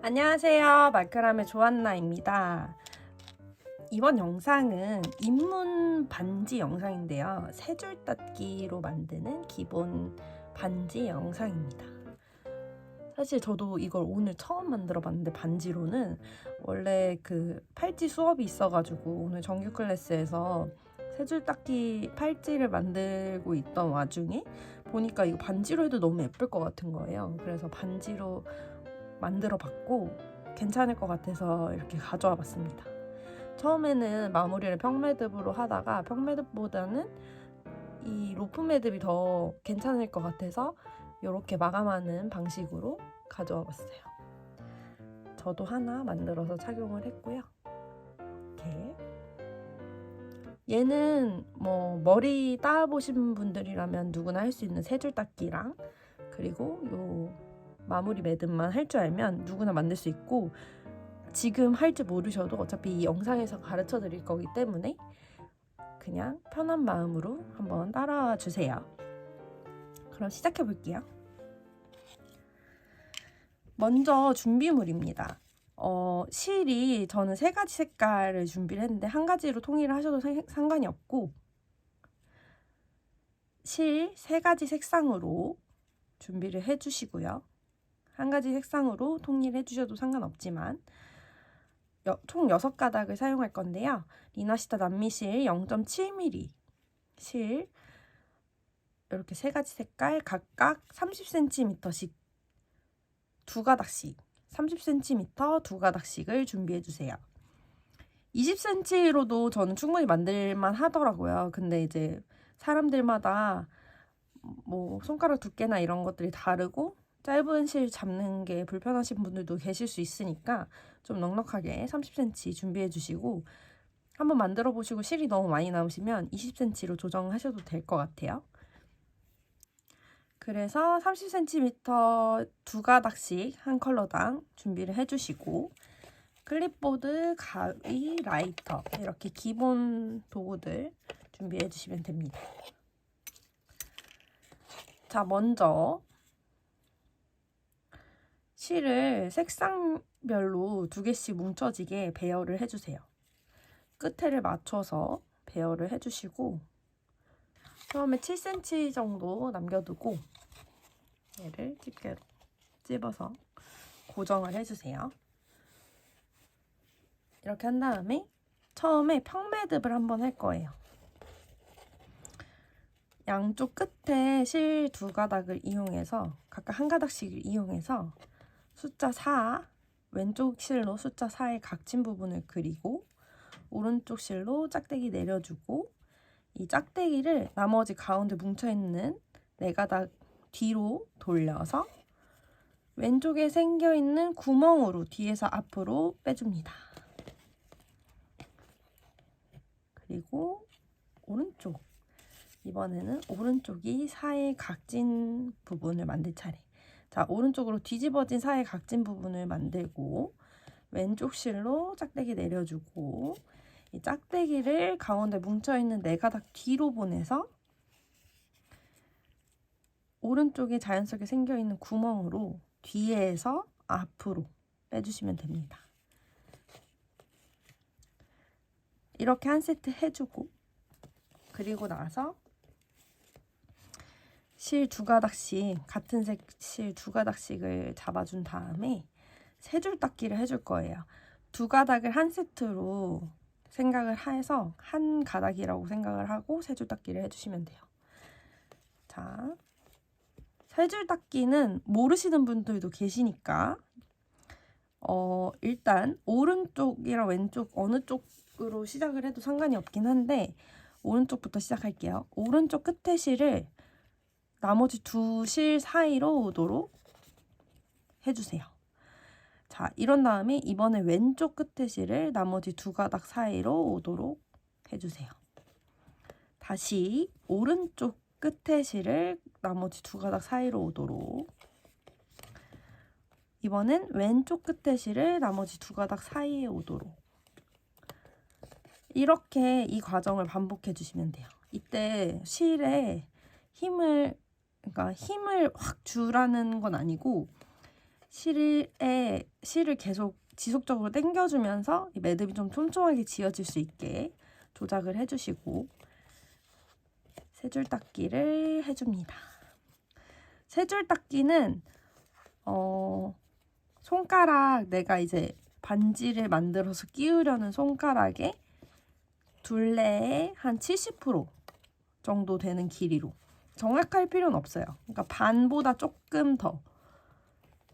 안녕하세요. 말크람의 조한나입니다. 이번 영상은 입문 반지 영상인데요. 세 줄 닫기로 만드는 기본 반지 영상입니다. 사실 저도 이걸 오늘 처음 만들어 봤는데, 반지로는 원래 그 팔찌 수업이 있어가지고 오늘 정규 클래스에서 세 줄 닫기 팔찌를 만들고 있던 와중에 보니까 이거 반지로 해도 너무 예쁠 것 같은 거예요. 그래서 반지로 만들어 봤고 괜찮을 것 같아서 이렇게 가져와 봤습니다. 처음에는 마무리를 평매듭으로 하다가 평매듭보다는 이 로프 매듭이 더 괜찮을 것 같아서 이렇게 마감하는 방식으로 가져와 봤어요. 저도 하나 만들어서 착용을 했고요. 이렇게 얘는 뭐 머리 따보신 분들이라면 누구나 할 수 있는 세 줄 닫기랑, 그리고 요 마무리 매듭만 할 줄 알면 누구나 만들 수 있고, 지금 할 줄 모르셔도 어차피 이 영상에서 가르쳐 드릴 거기 때문에 그냥 편한 마음으로 한번 따라와 주세요. 그럼 시작해 볼게요. 먼저 준비물입니다. 실이 저는 세 가지 색깔을 준비를 했는데 한 가지로 통일을 하셔도 상관이 없고, 실 세 가지 색상으로 준비를 해주시고요. 한 가지 색상으로 통일해 주셔도 상관없지만 총 6가닥을 사용할 건데요. 리나시타 남미실 0.7mm 실 이렇게 세 가지 색깔 각각 30cm씩 두 가닥씩 30cm 두 가닥씩을 준비해 주세요. 20cm로도 저는 충분히 만들만 하더라고요. 근데 이제 사람들마다 뭐 손가락 두께나 이런 것들이 다르고 짧은 실 잡는 게 불편하신 분들도 계실 수 있으니까 좀 넉넉하게 30cm 준비해 주시고, 한번 만들어 보시고 실이 너무 많이 남으시면 20cm로 조정하셔도 될 것 같아요. 그래서 30cm 두 가닥씩 한 컬러당 준비를 해주시고, 클립보드, 가위, 라이터 이렇게 기본 도구들 준비해 주시면 됩니다. 자, 먼저 실을 색상별로 2개씩 뭉쳐지게 배열을 해주세요. 끝에를 맞춰서 배열을 해주시고, 처음에 7cm 정도 남겨두고 얘를 집게로 찝어서 고정을 해주세요. 이렇게 한 다음에 처음에 평매듭을 한번 할 거예요. 양쪽 끝에 실 두 가닥을 이용해서 각각 한 가닥씩 이용해서 숫자 4, 왼쪽 실로 숫자 4의 각진 부분을 그리고 오른쪽 실로 짝대기 내려주고, 이 짝대기를 나머지 가운데 뭉쳐있는 4가닥 뒤로 돌려서 왼쪽에 생겨있는 구멍으로 뒤에서 앞으로 빼줍니다. 그리고 오른쪽, 이번에는 오른쪽이 4의 각진 부분을 만들 차례. 자, 오른쪽으로 뒤집어진 4의 각진 부분을 만들고 왼쪽 실로 짝대기 내려주고, 이 짝대기를 가운데 뭉쳐있는 4가닥 뒤로 보내서 오른쪽에 자연스럽게 생겨있는 구멍으로 뒤에서 앞으로 빼주시면 됩니다. 이렇게 한 세트 해주고, 그리고 나서 실 2가닥씩, 같은 색 실 2가닥씩을 잡아준 다음에 세 줄 닫기를 해줄 거예요. 2가닥을 한 세트로 생각을 해서 한 가닥이라고 생각을 하고 세 줄 닫기를 해주시면 돼요. 자, 세 줄 닫기는 모르시는 분들도 계시니까 일단 오른쪽이랑 왼쪽 어느 쪽으로 시작을 해도 상관이 없긴 한데 오른쪽부터 시작할게요. 오른쪽 끝에 실을 나머지 두 실 사이로 오도록 해주세요. 자, 이런 다음에 이번에 왼쪽 끝에 실을 나머지 2가닥 사이로 오도록 해주세요. 다시 오른쪽 끝에 실을 나머지 2가닥 사이로 오도록, 이번엔 왼쪽 끝에 실을 나머지 2가닥 사이에 오도록, 이렇게 이 과정을 반복해 주시면 돼요. 이때 실에 힘을 그러니까 힘을 확 주라는 건 아니고 실을 계속 지속적으로 당겨주면서 이 매듭이 좀 촘촘하게 지어질 수 있게 조작을 해주시고 세 줄 닦기를 해줍니다. 세 줄 닦기는 손가락, 내가 이제 반지를 만들어서 끼우려는 손가락에 둘레의 한 70% 정도 되는 길이로, 정확할 필요는 없어요. 그러니까 반보다 조금 더,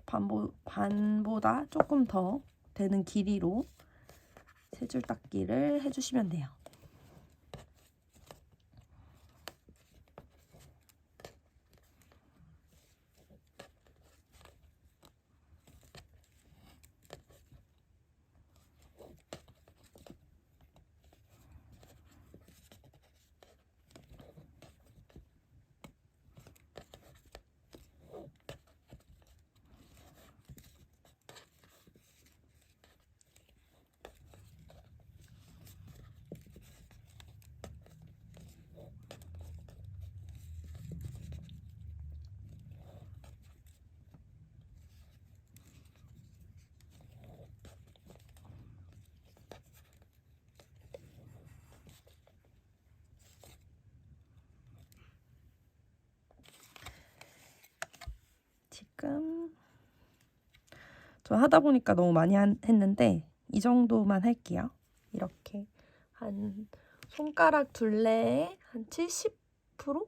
반보다 조금 더 되는 길이로 세 줄 닦기를 해주시면 돼요. 지금 저 하다 보니까 너무 많이 했는데 이 정도만 할게요. 이렇게 한 손가락 둘레에 한 70%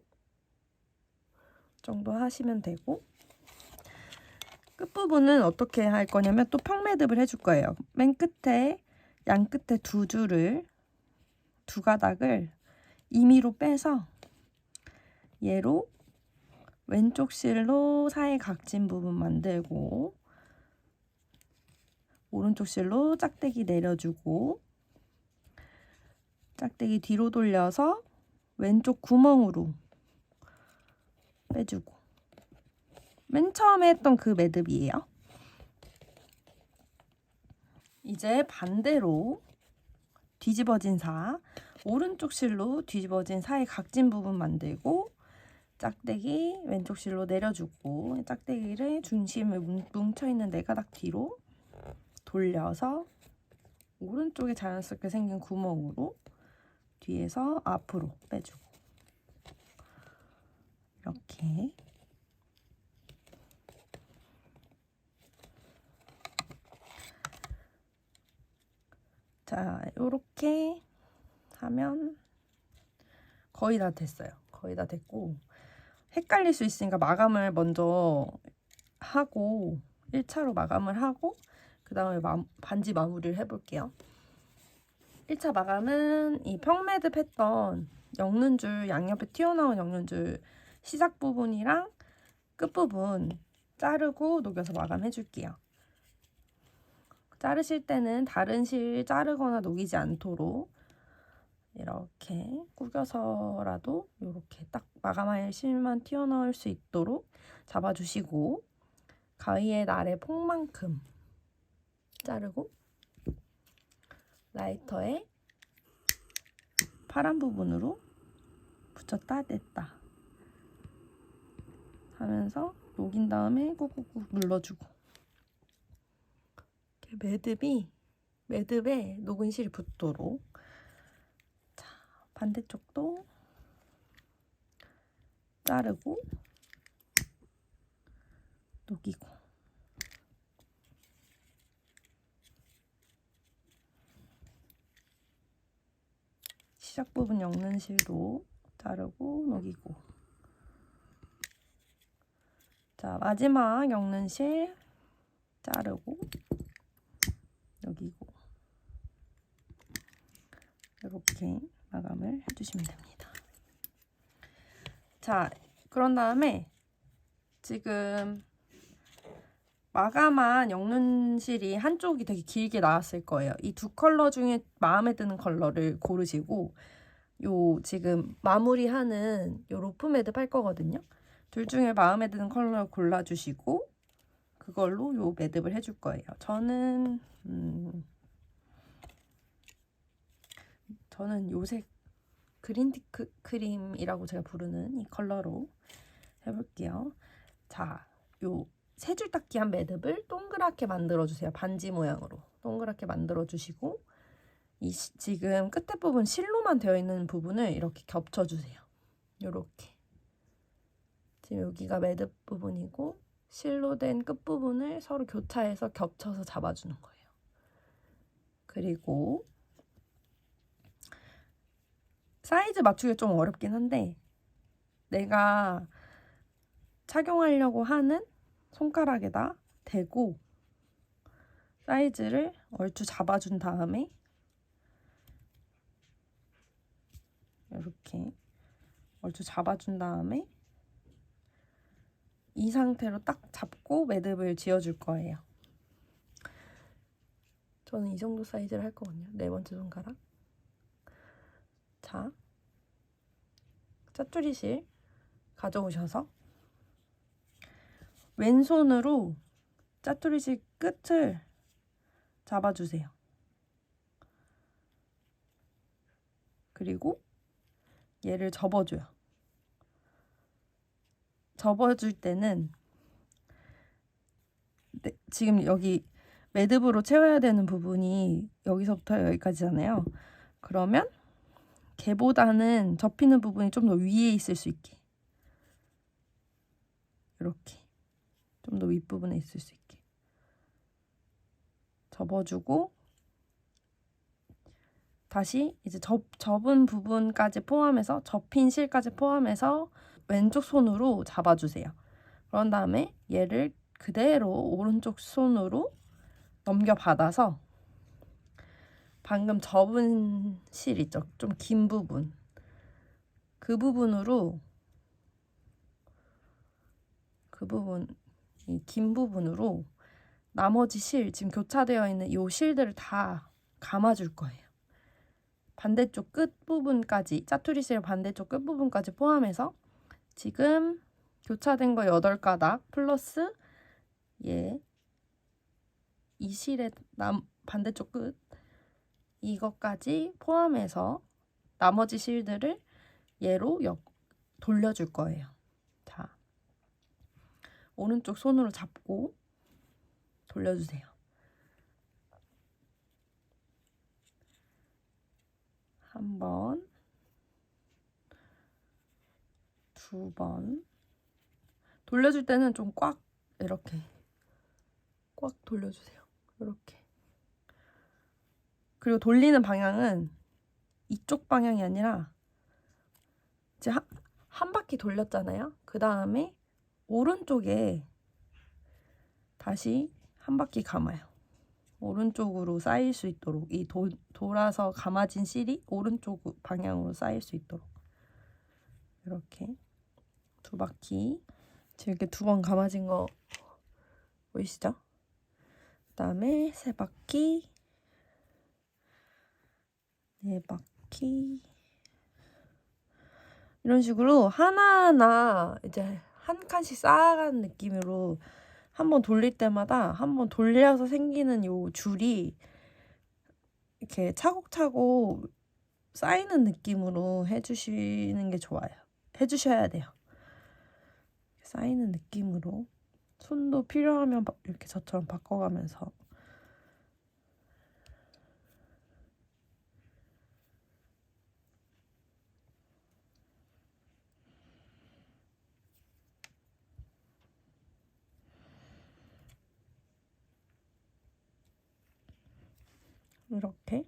정도 하시면 되고, 끝부분은 어떻게 할 거냐면 또 평매듭을 해줄 거예요. 맨 끝에 양 끝에 두 가닥을 임의로 빼서 얘로 왼쪽 실로 사이 각진 부분 만들고, 오른쪽 실로 짝대기 내려주고, 짝대기 뒤로 돌려서 왼쪽 구멍으로 빼주고, 맨 처음에 했던 그 매듭이에요. 이제 반대로 뒤집어진 오른쪽 실로 뒤집어진 사이 각진 부분 만들고, 짝대기 왼쪽 실로 내려주고, 짝대기를 중심을 뭉쳐있는 네 가닥 뒤로 돌려서 오른쪽에 자연스럽게 생긴 구멍으로 뒤에서 앞으로 빼주고, 이렇게 자, 요렇게 하면 거의 다 됐어요. 거의 다 됐고, 헷갈릴 수 있으니까 마감을 먼저 하고 1차로 마감을 하고 그 다음에 반지 마무리를 해볼게요. 1차 마감은 이 평매듭 했던 엮는 양옆에 튀어나온 엮는 줄 시작 부분이랑 끝부분 자르고 녹여서 마감해 줄게요. 자르실 때는 다른 실 자르거나 녹이지 않도록 이렇게 구겨서라도 이렇게 딱 마감할 실만 튀어나올 수 있도록 잡아주시고, 가위에 날의 폭만큼 자르고 라이터에 파란 부분으로 붙였다 냈다 하면서 녹인 다음에 꾹꾹꾹 눌러주고, 이렇게 매듭에 녹은 실이 붙도록. 자, 반대쪽도 자르고 녹이고, 시작 부분 엮는 실도 자르고 녹이고, 자, 마지막 엮는 실 자르고 녹이고, 이렇게 마감을 해주시면 됩니다. 자, 그런 다음에 지금 마감한 엮는 실이 한쪽이 되게 길게 나왔을 거예요. 이 두 컬러 중에 마음에 드는 컬러를 고르시고, 요 지금 마무리하는 요 로프 매듭 할 거거든요. 둘 중에 마음에 드는 컬러 골라주시고 그걸로 요 매듭을 해줄 거예요. 저는 요색 그린 티크 크림이라고 제가 부르는 이 컬러로 해볼게요. 자, 요 세 줄 닦기 한 매듭을 동그랗게 만들어주세요. 반지 모양으로 동그랗게 만들어주시고 지금 끝에 부분 실로만 되어 있는 부분을 이렇게 겹쳐주세요. 요렇게. 지금 여기가 매듭 부분이고 실로 된 끝부분을 서로 교차해서 겹쳐서 잡아주는 거예요. 그리고 사이즈 맞추기 좀 어렵긴 한데 내가 착용하려고 하는 손가락에다 대고 사이즈를 얼추 잡아준 다음에 이렇게 얼추 잡아준 다음에 이 상태로 딱 잡고 매듭을 지어줄 거예요. 저는 이 정도 사이즈를 할 거거든요. 네 번째 손가락. 자, 짜투리실 가져오셔서 왼손으로 짜투리실 끝을 잡아주세요. 그리고 얘를 접어줘요. 접어줄 때는 지금 여기 매듭으로 채워야 되는 부분이 여기서부터 여기까지잖아요. 그러면 걔보다는 접히는 부분이 좀 더 위에 있을 수 있게 이렇게 좀 더 윗부분에 있을 수 있게 접어주고 다시 이제 접은 부분까지 포함해서 접힌 실까지 포함해서 왼쪽 손으로 잡아주세요. 그런 다음에 얘를 그대로 오른쪽 손으로 넘겨받아서 방금 접은 실 있죠? 좀 긴 부분. 그 부분으로 이 긴 부분으로 나머지 실, 지금 교차되어 있는 이 실들을 다 감아줄 거예요. 반대쪽 끝부분까지, 짜투리 실 반대쪽 끝부분까지 포함해서 지금 교차된 거 8가닥 플러스 이 실의 반대쪽 끝 이것까지 포함해서 나머지 실들을 얘로 돌려줄 거예요. 자, 오른쪽 손으로 잡고 돌려주세요. 한 번, 두 번. 돌려줄 때는 좀 꽉 이렇게 꽉 돌려주세요. 이렇게. 그리고 돌리는 방향은 이쪽 방향이 아니라 이제 한 바퀴 돌렸잖아요. 그 다음에 오른쪽에 다시 한 바퀴 감아요. 오른쪽으로 쌓일 수 있도록 이 돌아서 감아진 실이 오른쪽 방향으로 쌓일 수 있도록 이렇게 2바퀴 지금 이렇게 2번 감아진 거 보이시죠? 그 다음에 3바퀴 4바퀴 이런 식으로 하나하나 이제 한 칸씩 쌓아가는 느낌으로 한번 돌릴 때마다 한번 돌려서 생기는 요 줄이 이렇게 차곡차곡 쌓이는 느낌으로 해주시는 게 좋아요. 해주셔야 돼요. 쌓이는 느낌으로 손도 필요하면 이렇게 저처럼 바꿔가면서 이렇게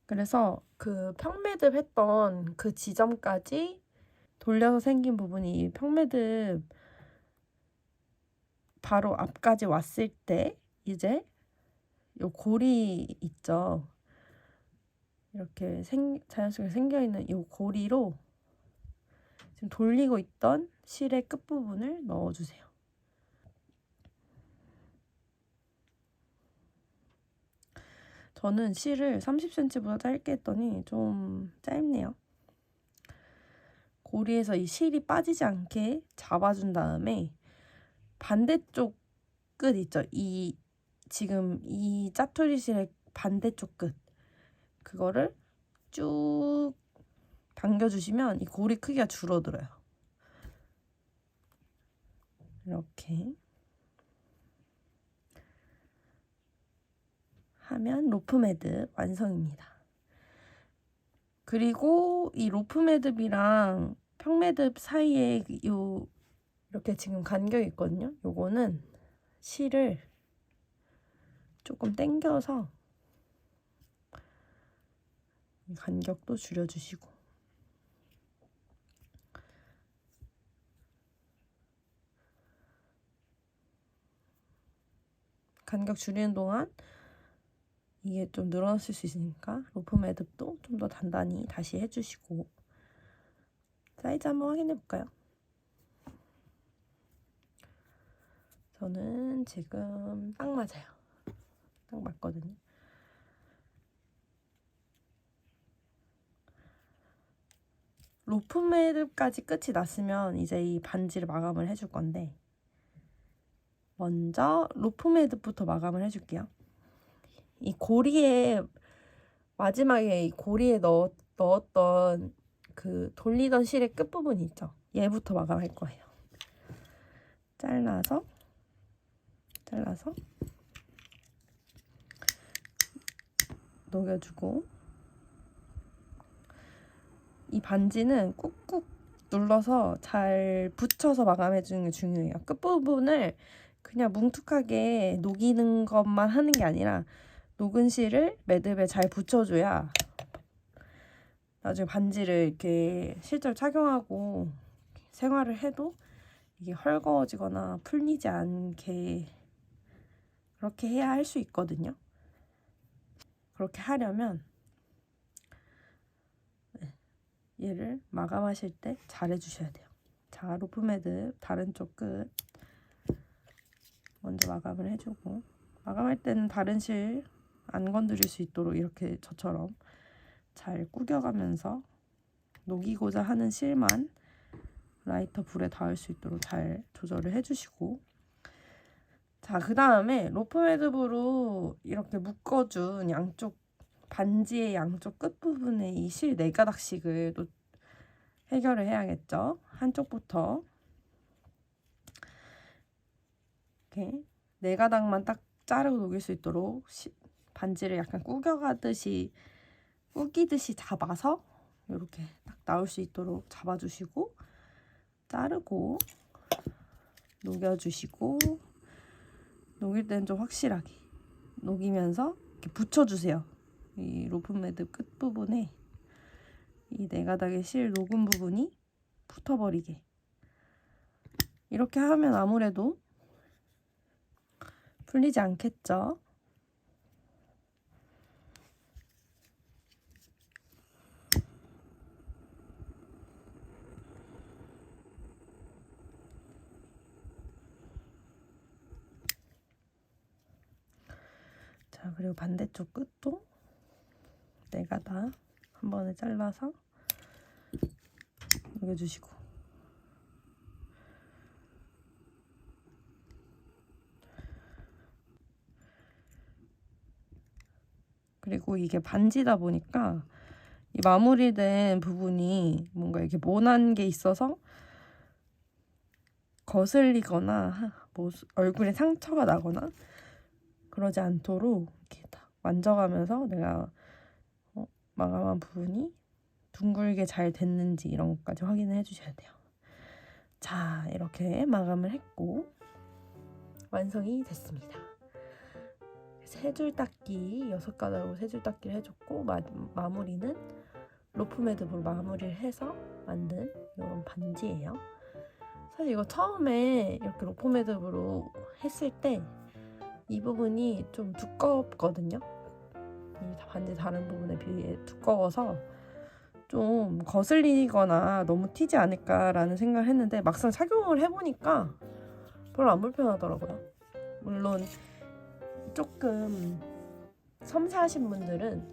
그래서 그 평매듭 했던 그 지점까지 돌려서 생긴 부분이 평매듭 바로 앞까지 왔을 때 이제 요 고리 있죠. 이렇게 자연스럽게 생겨있는 이 고리로 지금 돌리고 있던 실의 끝부분을 넣어주세요. 저는 실을 30cm보다 짧게 했더니 좀 짧네요. 고리에서 이 실이 빠지지 않게 잡아준 다음에 반대쪽 끝 있죠? 지금 이 짜투리 실의 반대쪽 끝, 그거를 쭉 당겨주시면 이 고리 크기가 줄어들어요. 이렇게 하면 로프 매듭 완성입니다. 그리고 이 로프 매듭이랑 평 매듭 사이에 이렇게 지금 간격이 있거든요. 요거는 실을 조금 당겨서 간격도 줄여주시고, 간격 줄이는 동안 이게 좀 늘어났을 수 있으니까 로프 매듭도 좀 더 단단히 다시 해주시고, 사이즈 한번 확인해 볼까요? 저는 지금 딱 맞아요. 딱 맞거든요. 로프 매듭까지 끝이 났으면 이제 이 반지를 마감을 해줄 건데, 먼저 로프 매듭부터 마감을 해줄게요. 이 고리에, 마지막에 이 고리에 넣었던 그 돌리던 실의 끝부분 있죠? 얘부터 마감할 거예요. 잘라서 녹여주고, 이 반지는 꾹꾹 눌러서 잘 붙여서 마감해주는 게 중요해요. 끝부분을 그냥 뭉툭하게 녹이는 것만 하는 게 아니라 녹은 실을 매듭에 잘 붙여줘야 나중에 반지를 이렇게 실제로 착용하고 생활을 해도 이게 헐거워지거나 풀리지 않게 그렇게 해야 할 수 있거든요. 그렇게 하려면 얘를 마감하실 때 잘 해주셔야 돼요. 자, 로프 매듭 다른 쪽 끝 먼저 마감을 해주고, 마감할 때는 다른 실 안 건드릴 수 있도록 이렇게 저처럼 잘 구겨가면서 녹이고자 하는 실만 라이터 불에 닿을 수 있도록 잘 조절을 해주시고, 자, 그 다음에 로프 매듭으로 이렇게 묶어준 양쪽 반지의 양쪽 끝부분에 이 실 4가닥씩을 또 해결을 해야겠죠. 한쪽부터 이렇게 4가닥만 딱 자르고 녹일 수 있도록 반지를 약간 우기듯이 잡아서 이렇게 딱 나올 수 있도록 잡아주시고, 자르고 녹여주시고, 녹일 때는 좀 확실하게 녹이면서 이렇게 붙여주세요. 이 로프 매듭 끝부분에 이 4가닥의 실 녹은 부분이 붙어버리게. 이렇게 하면 아무래도 풀리지 않겠죠. 자, 그리고 반대쪽 끝도 4가닥 한 번에 잘라서 녹여주시고, 그리고 이게 반지다 보니까 이 마무리된 부분이 뭔가 이렇게 모난 게 있어서 거슬리거나 뭐 얼굴에 상처가 나거나 그러지 않도록 이렇게 다 만져가면서 내가 마감한 부분이 둥글게 잘 됐는지 이런 것까지 확인을 해주셔야 돼요. 자, 이렇게 마감을 했고 완성이 됐습니다. 3줄 닦기 6가닥으로 3줄 닦기를 해줬고, 마무리는 로프 매듭으로 마무리를 해서 만든 이런 반지예요. 사실 이거 처음에 이렇게 로프 매듭으로 했을 때 이 부분이 좀 두껍거든요. 이 반지 다른 부분에 비해 두꺼워서 좀 거슬리거나 너무 튀지 않을까라는 생각을 했는데, 막상 착용을 해보니까 별로 안 불편하더라고요. 물론 조금 섬세하신 분들은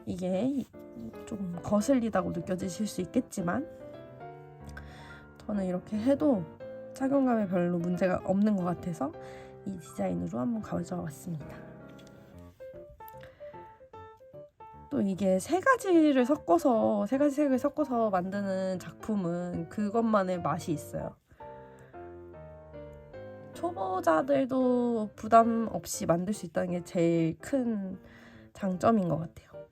이게 좀 거슬리다고 느껴지실 수 있겠지만 저는 이렇게 해도 착용감에 별로 문제가 없는 것 같아서 이 디자인으로 한번 가져와 봤습니다. 또 이게 세 가지 색을 섞어서 만드는 작품은 그것만의 맛이 있어요. 초보자들도 부담 없이 만들 수 있다는 게 제일 큰 장점인 것 같아요.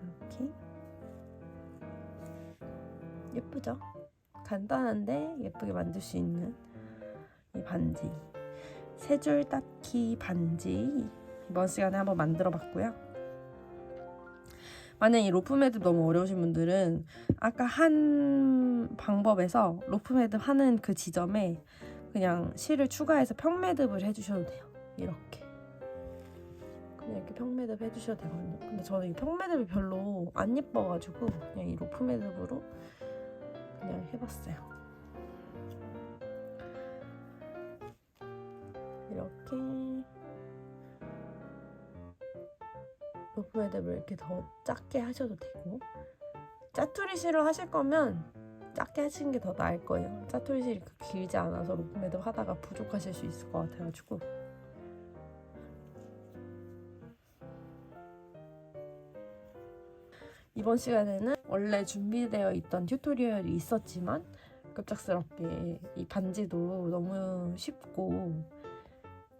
이렇게 예쁘죠? 간단한데 예쁘게 만들 수 있는 이 반지, 세 줄 닦기 반지 이번 시간에 한번 만들어 봤고요. 만약 이 로프 매듭 너무 어려우신 분들은 아까 한 방법에서 로프 매듭 하는 그 지점에 그냥 실을 추가해서 평매듭을 해주셔도 돼요. 이렇게 그냥 이렇게 평매듭 해주셔도 되거든요. 근데 저는 이 평매듭이 별로 안 예뻐가지고 그냥 이 로프 매듭으로 그냥 해봤어요. 이렇게 로프 매듭을 이렇게 더 작게 하셔도 되고, 짜투리 실로 하실 거면 작게 하시는 게 더 나을 거예요. 짜투리 실이 길지 않아서 로프 매듭 하다가 부족하실 수 있을 것 같아가지고. 이번 시간에는 원래 준비되어 있던 튜토리얼이 있었지만 급작스럽게 이 반지도 너무 쉽고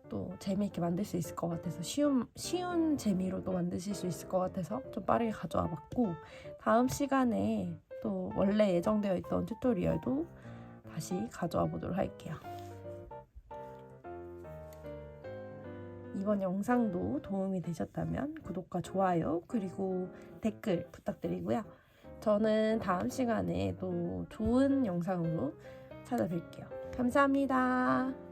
또 재미있게 만들 수 있을 것 같아서 쉬운 재미로도 만드실 수 있을 것 같아서 좀 빠르게 가져와 봤고, 다음 시간에 또 원래 예정되어 있던 튜토리얼도 다시 가져와 보도록 할게요. 이번 영상도 도움이 되셨다면 구독과 좋아요 그리고 댓글 부탁드리고요. 저는 다음 시간에 또 좋은 영상으로 찾아뵐게요. 감사합니다.